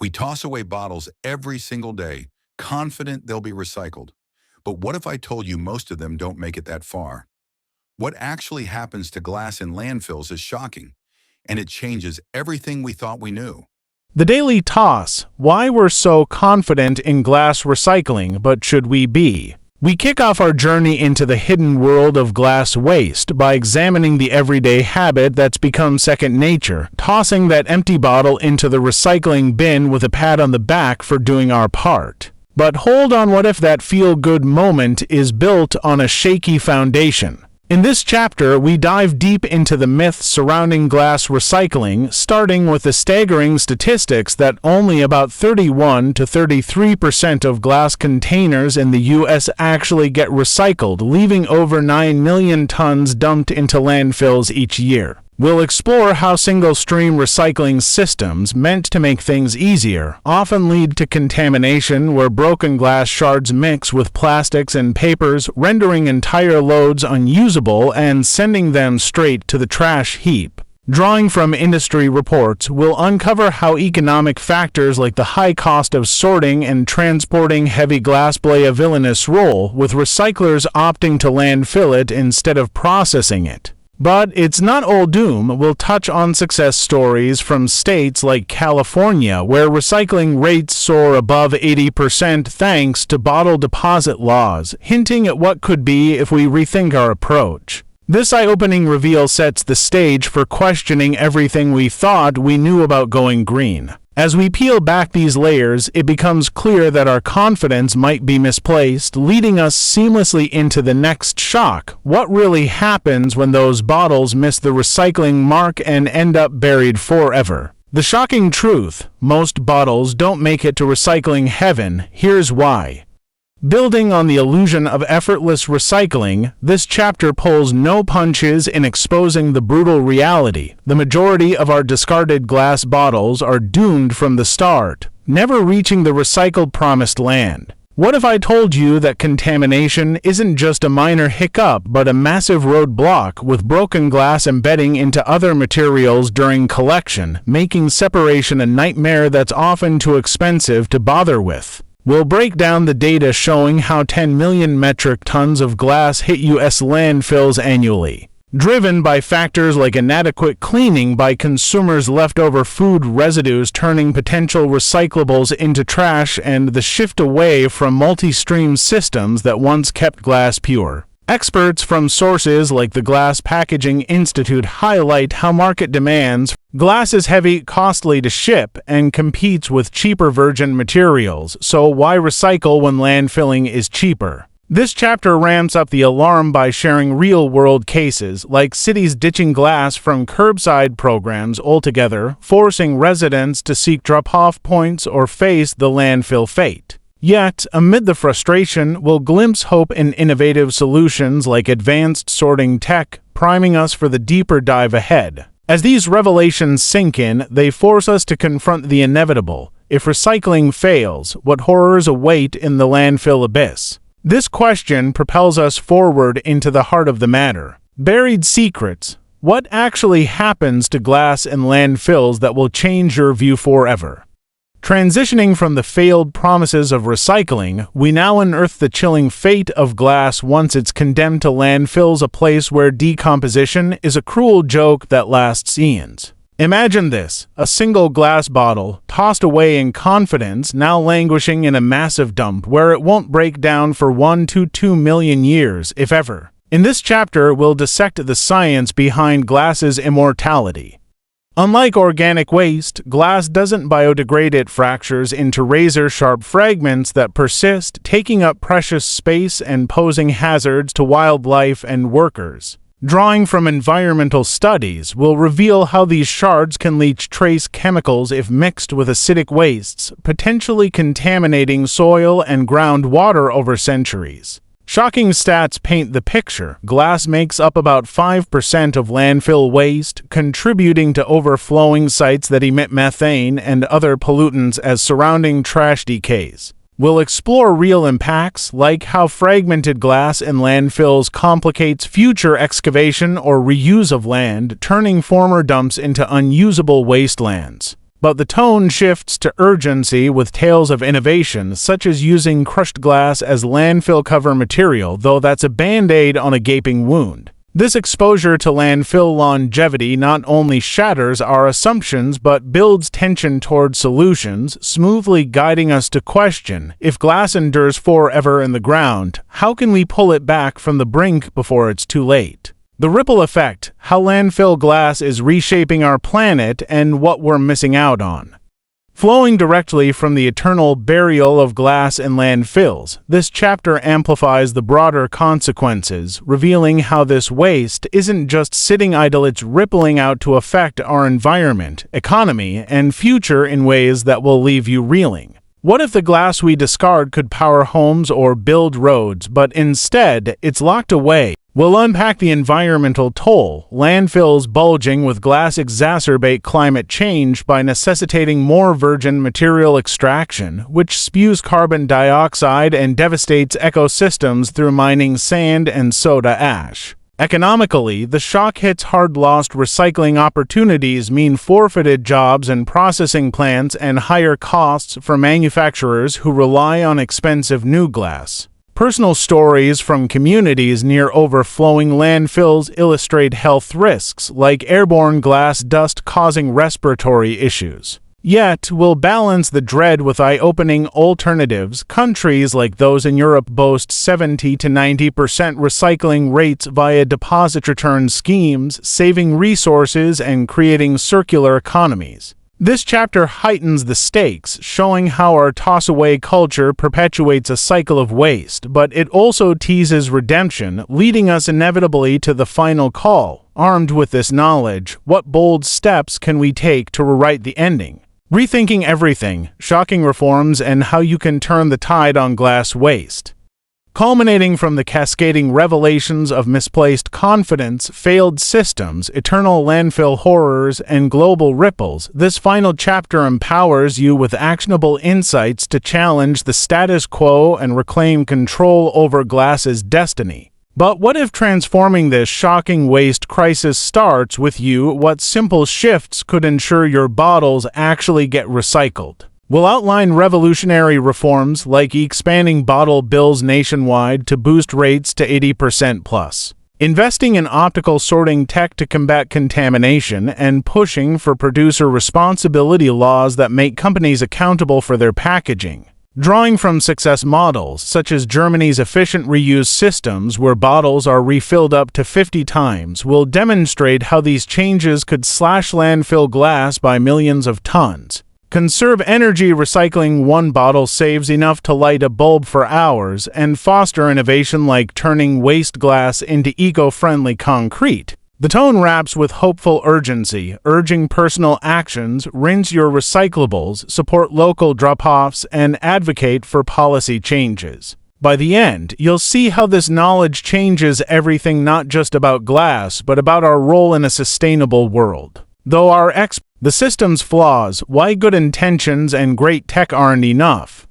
We toss away bottles every single day, confident they'll be recycled. But what if I told you most of them don't make it that far? What actually happens to glass in landfills is shocking, and it changes everything we thought we knew. The Daily Toss: Why we're so confident in glass recycling, but should we be? We kick off our journey into the hidden world of glass waste by examining the everyday habit that's become second nature, tossing that empty bottle into the recycling bin with a pat on the back for doing our part. But hold on, what if that feel-good moment is built on a shaky foundation? In this chapter, we dive deep into the myths surrounding glass recycling, starting with the staggering statistics that only about 31 to 33% of glass containers in the U.S. actually get recycled, leaving over 9 million tons dumped into landfills each year. We'll explore how single-stream recycling systems, meant to make things easier, often lead to contamination where broken glass shards mix with plastics and papers, rendering entire loads unusable and sending them straight to the trash heap. Drawing from industry reports, we'll uncover how economic factors like the high cost of sorting and transporting heavy glass play a villainous role, with recyclers opting to landfill it instead of processing it. But it's not all doom. We'll touch on success stories from states like California, where recycling rates soar above 80% thanks to bottle deposit laws, hinting at what could be if we rethink our approach. This eye-opening reveal sets the stage for questioning everything we thought we knew about going green. As we peel back these layers, it becomes clear that our confidence might be misplaced, leading us seamlessly into the next shock. What really happens when those bottles miss the recycling mark and end up buried forever? The shocking truth: most bottles don't make it to recycling heaven. Here's why. Building on the illusion of effortless recycling, this chapter pulls no punches in exposing the brutal reality. The majority of our discarded glass bottles are doomed from the start, never reaching the recycled promised land. What if I told you that contamination isn't just a minor hiccup but a massive roadblock, with broken glass embedding into other materials during collection, making separation a nightmare that's often too expensive to bother with? We'll break down the data showing how 10 million metric tons of glass hit U.S. landfills annually, driven by factors like inadequate cleaning by consumers, leftover food residues turning potential recyclables into trash, and the shift away from multi-stream systems that once kept glass pure. Experts from sources like the Glass Packaging Institute highlight how market demands glass is heavy, costly to ship, and competes with cheaper virgin materials, so why recycle when landfilling is cheaper? This chapter ramps up the alarm by sharing real-world cases, like cities ditching glass from curbside programs altogether, forcing residents to seek drop-off points or face the landfill fate. Yet, amid the frustration, we'll glimpse hope in innovative solutions like advanced sorting tech, priming us for the deeper dive ahead. As these revelations sink in, they force us to confront the inevitable. If recycling fails, what horrors await in the landfill abyss? This question propels us forward into the heart of the matter. Buried secrets. What actually happens to glass in landfills that will change your view forever? Transitioning from the failed promises of recycling, we now unearth the chilling fate of glass once it's condemned to landfills, a place where decomposition is a cruel joke that lasts eons. Imagine this: a single glass bottle, tossed away in confidence, now languishing in a massive dump where it won't break down for 1 to 2 million years, if ever. In this chapter, we'll dissect the science behind glass's immortality. Unlike organic waste, glass doesn't biodegrade. It fractures into razor-sharp fragments that persist, taking up precious space and posing hazards to wildlife and workers. Drawing from environmental studies, we'll reveal how these shards can leach trace chemicals if mixed with acidic wastes, potentially contaminating soil and groundwater over centuries. Shocking stats paint the picture. Glass makes up about 5% of landfill waste, contributing to overflowing sites that emit methane and other pollutants as surrounding trash decays. We'll explore real impacts, like how fragmented glass in landfills complicates future excavation or reuse of land, turning former dumps into unusable wastelands. But the tone shifts to urgency with tales of innovation, such as using crushed glass as landfill cover material, though that's a band-aid on a gaping wound. This exposure to landfill longevity not only shatters our assumptions but builds tension toward solutions, smoothly guiding us to question, if glass endures forever in the ground, how can we pull it back from the brink before it's too late? The ripple effect, how landfill glass is reshaping our planet and what we're missing out on. Flowing directly from the eternal burial of glass in landfills, this chapter amplifies the broader consequences, revealing how this waste isn't just sitting idle, it's rippling out to affect our environment, economy, and future in ways that will leave you reeling. What if the glass we discard could power homes or build roads, but instead it's locked away? We'll unpack the environmental toll. Landfills bulging with glass exacerbate climate change by necessitating more virgin material extraction, which spews carbon dioxide and devastates ecosystems through mining sand and soda ash. Economically, the shock hits hard. Lost recycling opportunities mean forfeited jobs in processing plants and higher costs for manufacturers who rely on expensive new glass. Personal stories from communities near overflowing landfills illustrate health risks, like airborne glass dust causing respiratory issues. Yet, we'll balance the dread with eye-opening alternatives. Countries like those in Europe boast 70 to 90% recycling rates via deposit return schemes, saving resources and creating circular economies. This chapter heightens the stakes, showing how our toss-away culture perpetuates a cycle of waste, but it also teases redemption, leading us inevitably to the final call. Armed with this knowledge, what bold steps can we take to rewrite the ending? Rethinking everything, shocking reforms, and how you can turn the tide on glass waste. Culminating from the cascading revelations of misplaced confidence, failed systems, eternal landfill horrors, and global ripples, this final chapter empowers you with actionable insights to challenge the status quo and reclaim control over glass's destiny. But what if transforming this shocking waste crisis starts with you? What simple shifts could ensure your bottles actually get recycled? We'll outline revolutionary reforms like expanding bottle bills nationwide to boost rates to 80% plus, investing in optical sorting tech to combat contamination, and pushing for producer responsibility laws that make companies accountable for their packaging. Drawing from success models such as Germany's efficient reuse systems, where bottles are refilled up to 50 times, will demonstrate how these changes could slash landfill glass by millions of tons. Conserve energy. Recycling one bottle saves enough to light a bulb for hours, and foster innovation like turning waste glass into eco-friendly concrete. The tone wraps with hopeful urgency, urging personal actions, rinse your recyclables, support local drop-offs, and advocate for policy changes. By the end, you'll see how this knowledge changes everything, not just about glass, but about our role in a sustainable world. Though the system's flaws, why good intentions and great tech aren't enough.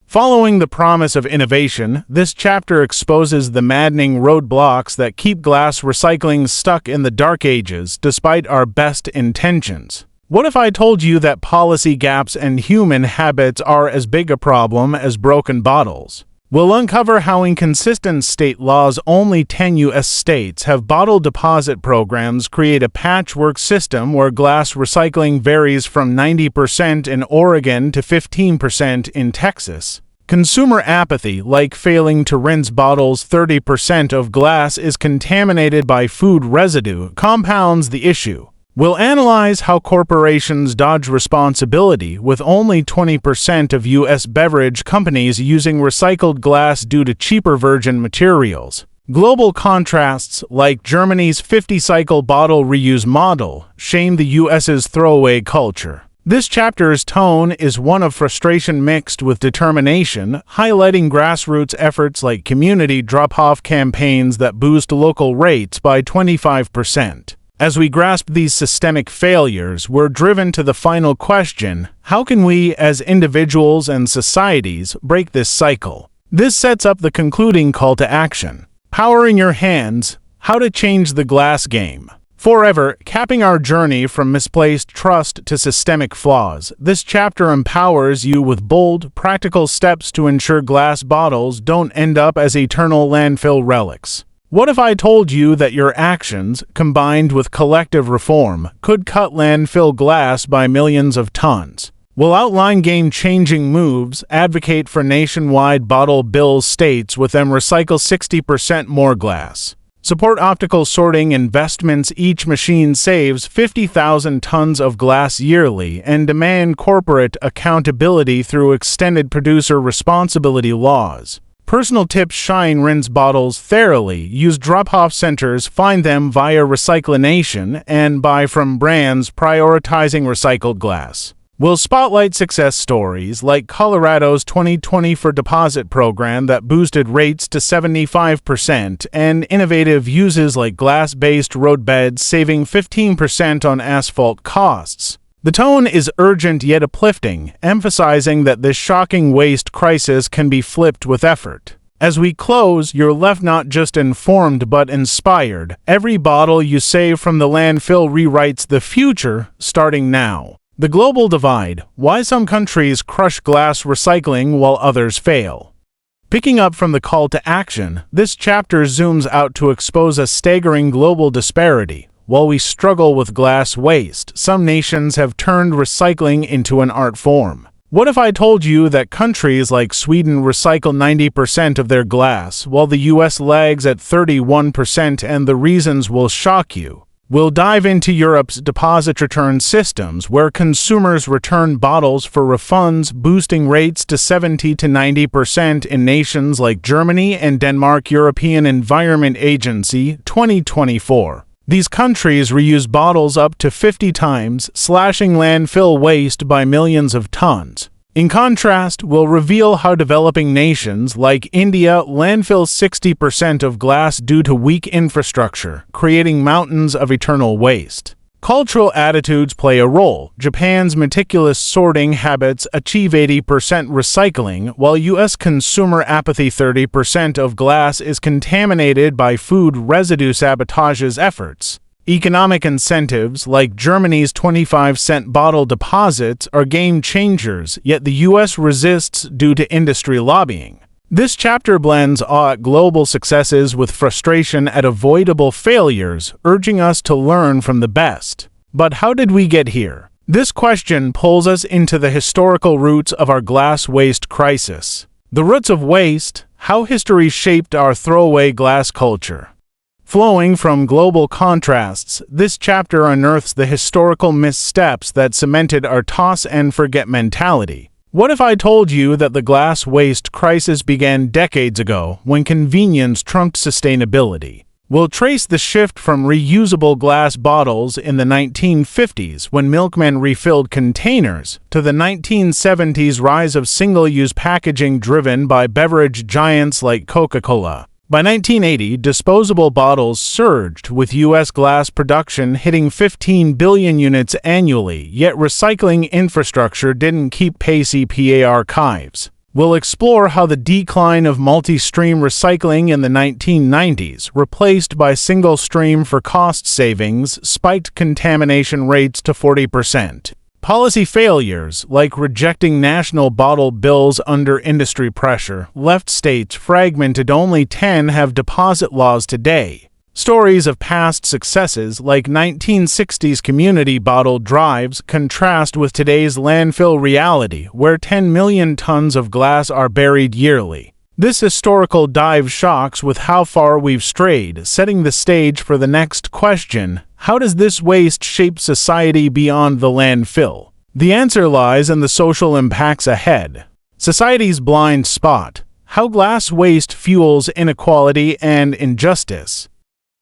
Following the promise of innovation, this chapter exposes the maddening roadblocks that keep glass recycling stuck in the dark ages despite our best intentions. What if I told you that policy gaps and human habits are as big a problem as broken bottles? We'll uncover how inconsistent state laws, only 10 U.S. states have bottle deposit programs, create a patchwork system where glass recycling varies from 90% in Oregon to 15% in Texas. Consumer apathy, like failing to rinse bottles. 30% of glass is contaminated by food residue, compounds the issue. We'll analyze how corporations dodge responsibility, with only 20% of U.S. beverage companies using recycled glass due to cheaper virgin materials. Global contrasts, like Germany's 50-cycle bottle reuse model, shame the U.S.'s throwaway culture. This chapter's tone is one of frustration mixed with determination, highlighting grassroots efforts like community drop-off campaigns that boost local rates by 25%. As we grasp these systemic failures, we're driven to the final question: how can we, as individuals and societies, break this cycle? This sets up the concluding call to action. Power in your hands: how to change the glass game. Forever, capping our journey from misplaced trust to systemic flaws, this chapter empowers you with bold, practical steps to ensure glass bottles don't end up as eternal landfill relics. What if I told you that your actions, combined with collective reform, could cut landfill glass by millions of tons? We'll outline game-changing moves, advocate for nationwide bottle bills states with them recycle 60% more glass. Support optical sorting investments each machine saves 50,000 tons of glass yearly and demand corporate accountability through extended producer responsibility laws. Personal tips: shine rinse bottles thoroughly, use drop-off centers, find them via Recyclination, and buy from brands prioritizing recycled glass. We'll spotlight success stories like Colorado's 2020 for Deposit program that boosted rates to 75% and innovative uses like glass-based roadbeds saving 15% on asphalt costs. The tone is urgent yet uplifting, emphasizing that this shocking waste crisis can be flipped with effort. As we close, you're left not just informed but inspired. Every bottle you save from the landfill rewrites the future, starting now. The global divide: why some countries crush glass recycling while others fail. Picking up from the call to action, this chapter zooms out to expose a staggering global disparity. While we struggle with glass waste, some nations have turned recycling into an art form. What if I told you that countries like Sweden recycle 90% of their glass, while the US lags at 31%, and the reasons will shock you? We'll dive into Europe's deposit return systems, where consumers return bottles for refunds, boosting rates to 70 to 90% in nations like Germany and Denmark. European Environment Agency 2024. These countries reuse bottles up to 50 times, slashing landfill waste by millions of tons. In contrast, we'll reveal how developing nations like India landfill 60% of glass due to weak infrastructure, creating mountains of eternal waste. Cultural attitudes play a role. Japan's meticulous sorting habits achieve 80% recycling, while U.S. consumer apathy 30% of glass is contaminated by food residue sabotages efforts. Economic incentives, like Germany's 25-cent bottle deposits, are game changers, yet the U.S. resists due to industry lobbying. This chapter blends awe at global successes with frustration at avoidable failures, urging us to learn from the best. But how did we get here? This question pulls us into the historical roots of our glass waste crisis. The roots of waste: how history shaped our throwaway glass culture. Flowing from global contrasts, this chapter unearths the historical missteps that cemented our toss-and-forget mentality. What if I told you that the glass waste crisis began decades ago, when convenience trumped sustainability? We'll trace the shift from reusable glass bottles in the 1950s, when milkmen refilled containers, to the 1970s rise of single-use packaging driven by beverage giants like Coca-Cola. By 1980, disposable bottles surged, with U.S. glass production hitting 15 billion units annually, yet recycling infrastructure didn't keep pace. EPA archives. We'll explore how the decline of multi-stream recycling in the 1990s, replaced by single-stream for cost savings, spiked contamination rates to 40%. Policy failures, like rejecting national bottle bills under industry pressure, left states fragmented. Only 10 have deposit laws today. Stories of past successes, like 1960s community bottle drives, contrast with today's landfill reality, where 10 million tons of glass are buried yearly. This historical dive shocks with how far we've strayed, setting the stage for the next question: how does this waste shape society beyond the landfill? The answer lies in the social impacts ahead. Society's blind spot: how glass waste fuels inequality and injustice.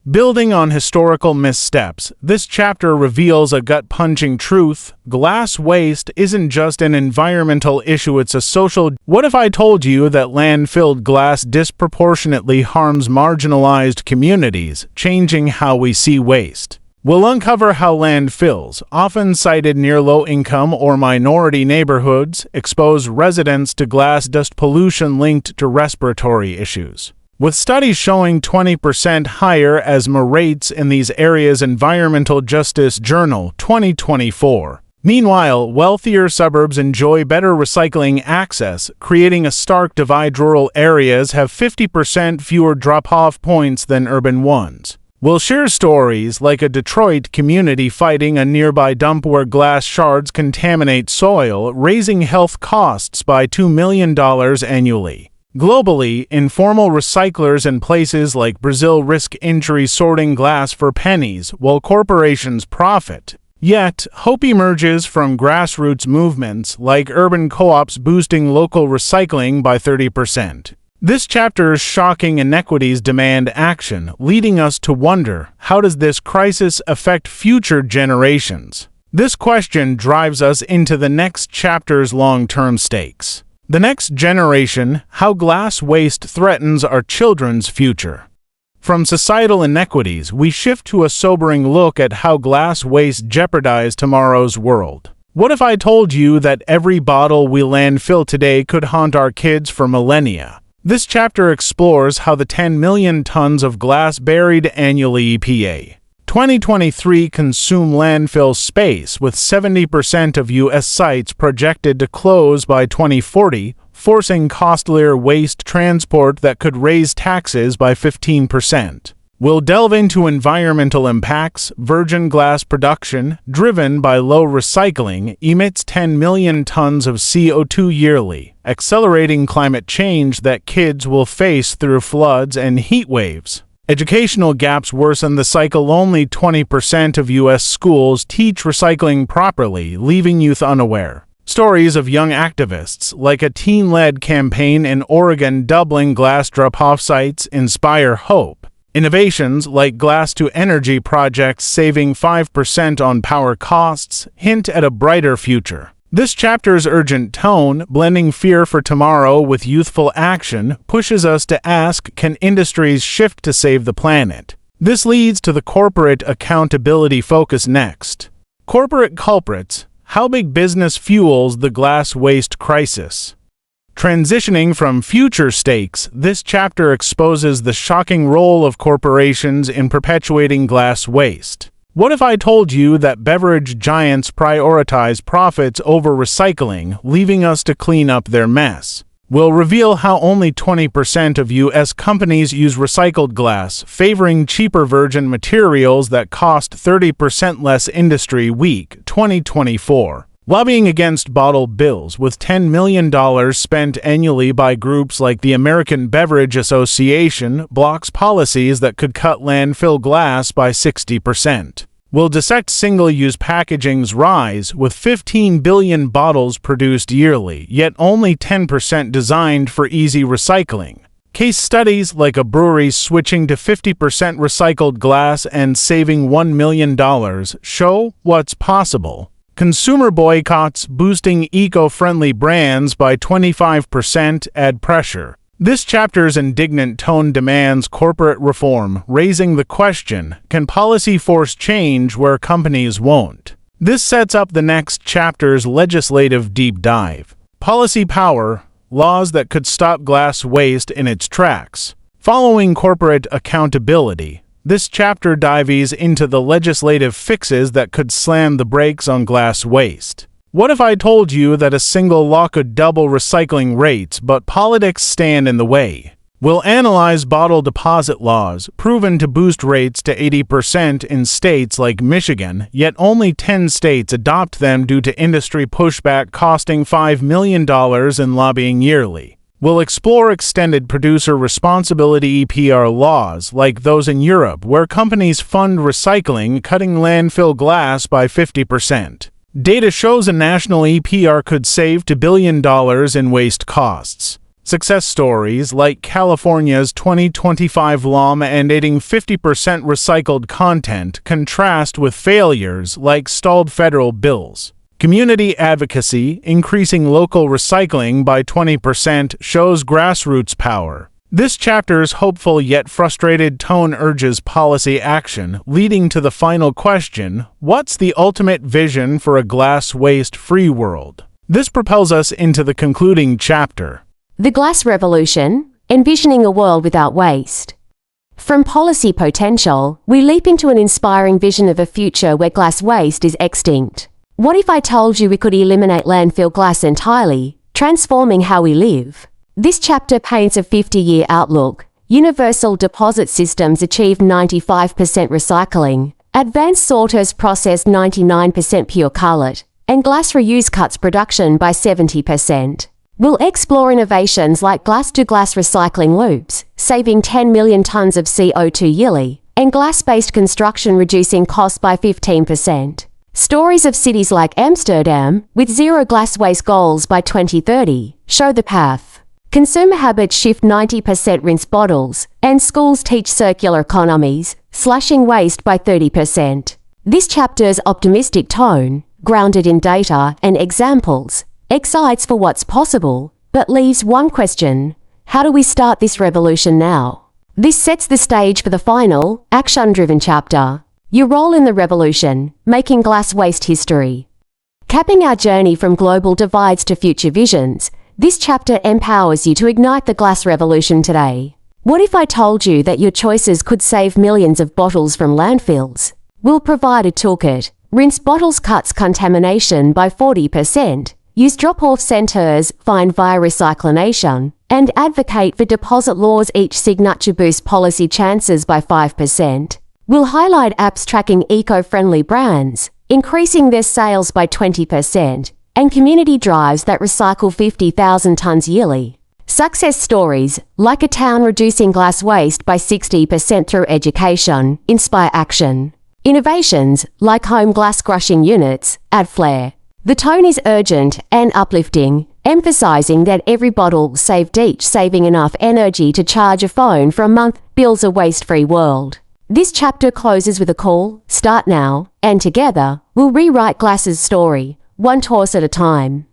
Building on historical missteps, this chapter reveals a gut-punching truth: glass waste isn't just an environmental issue, it's a social. What if I told you that landfilled glass disproportionately harms marginalized communities, changing how we see waste? We'll uncover how landfills, often sited near low-income or minority neighborhoods, expose residents to glass dust pollution linked to respiratory issues. with studies showing 20% higher asthma rates in these areas. Environmental Justice Journal 2024. Meanwhile, wealthier suburbs enjoy better recycling access, creating a stark divide. Rural areas have 50% fewer drop-off points than urban ones. We'll share stories like a Detroit community fighting a nearby dump where glass shards contaminate soil, raising health costs by $2 million annually. Globally, informal recyclers in places like Brazil risk injury sorting glass for pennies while corporations profit. Yet, hope emerges from grassroots movements like urban co-ops boosting local recycling by 30%. This chapter's shocking inequities demand action, leading us to wonder, how does this crisis affect future generations? This question drives us into the next chapter's long-term stakes. The next generation, how glass waste threatens our children's future. From societal inequities, we shift to a sobering look at how glass waste jeopardizes tomorrow's world. What if I told you that every bottle we landfill today could haunt our kids for millennia? This chapter explores how the 10 million tons of glass buried annually EPA 2023 consume landfill space, with 70% of U.S. sites projected to close by 2040, forcing costlier waste transport that could raise taxes by 15%. We'll delve into environmental impacts. Virgin glass production, driven by low recycling, emits 10 million tons of CO2 yearly, accelerating climate change that kids will face through floods and heat waves. Educational gaps worsen the cycle. Only 20% of U.S. schools teach recycling properly, leaving youth unaware. Stories of young activists, like a teen-led campaign in Oregon doubling glass drop-off sites, inspire hope. Innovations like glass-to-energy projects saving 5% on power costs hint at a brighter future. This chapter's urgent tone, blending fear for tomorrow with youthful action, pushes us to ask, can industries shift to save the planet? This leads to the corporate accountability focus next. Corporate culprits, how big business fuels the glass waste crisis. Transitioning from future stakes, this chapter exposes the shocking role of corporations in perpetuating glass waste. What if I told you that beverage giants prioritize profits over recycling, leaving us to clean up their mess? We'll reveal how only 20% of U.S. companies use recycled glass, favoring cheaper virgin materials that cost 30% less. Industry Week 2024. Lobbying against bottled bills, with $10 million spent annually by groups like the American Beverage Association, blocks policies that could cut landfill glass by 60%. We'll dissect single-use packaging's rise, with 15 billion bottles produced yearly, yet only 10% designed for easy recycling. Case studies like a brewery switching to 50% recycled glass and saving $1 million show what's possible. Consumer boycotts boosting eco-friendly brands by 25% add pressure. This chapter's indignant tone demands corporate reform, raising the question, can policy force change where companies won't? This sets up the next chapter's legislative deep dive. Policy power, laws that could stop glass waste in its tracks. Following corporate accountability, this chapter dives into the legislative fixes that could slam the brakes on glass waste. What if I told you that a single law could double recycling rates, but politics stand in the way? We'll analyze bottle deposit laws, proven to boost rates to 80% in states like Michigan, yet only 10 states adopt them due to industry pushback, costing $5 million in lobbying yearly. We'll explore extended producer responsibility EPR laws, like those in Europe, where companies fund recycling, cutting landfill glass by 50%. Data shows a national EPR could save $2 billion in waste costs. Success stories like California's 2025 law mandating 50% recycled content contrast with failures like stalled federal bills. Community advocacy, increasing local recycling by 20%, shows grassroots power. This chapter's hopeful yet frustrated tone urges policy action, leading to the final question, what's the ultimate vision for a glass waste-free world? This propels us into the concluding chapter. The Glass Revolution, envisioning a world without waste. From policy potential, we leap into an inspiring vision of a future where glass waste is extinct. What if I told you we could eliminate landfill glass entirely, transforming how we live? This chapter paints a 50-year outlook. Universal deposit systems achieve 95% recycling, advanced sorters process 99% pure cullet, and glass reuse cuts production by 70%. We'll explore innovations like glass-to-glass recycling loops, saving 10 million tons of CO2 yearly, and glass-based construction reducing costs by 15%. Stories of cities like Amsterdam, with zero glass waste goals by 2030, show the path. Consumer habits shift 90% rinse bottles, and schools teach circular economies, slashing waste by 30%. This chapter's optimistic tone, grounded in data and examples, excites for what's possible, but leaves one question: how do we start this revolution now? This sets the stage for the final, action-driven chapter. Your role in the revolution, making glass waste history. Capping our journey from global divides to future visions, this chapter empowers you to ignite the glass revolution today. What if I told you that your choices could save millions of bottles from landfills? We'll provide a toolkit. Rinse bottles cuts contamination by 40%, use drop-off centers, find via recyclination, and advocate for deposit laws. Each signature boosts policy chances by 5%. We'll highlight apps tracking eco-friendly brands, increasing their sales by 20%, and community drives that recycle 50,000 tons yearly. Success stories, like a town reducing glass waste by 60% through education, inspire action. Innovations, like home glass crushing units, add flair. The tone is urgent and uplifting, emphasizing that every bottle saved, each saving enough energy to charge a phone for a month, builds a waste-free world. This chapter closes with a call: start now, and together, we'll rewrite glass's story, one toss at a time.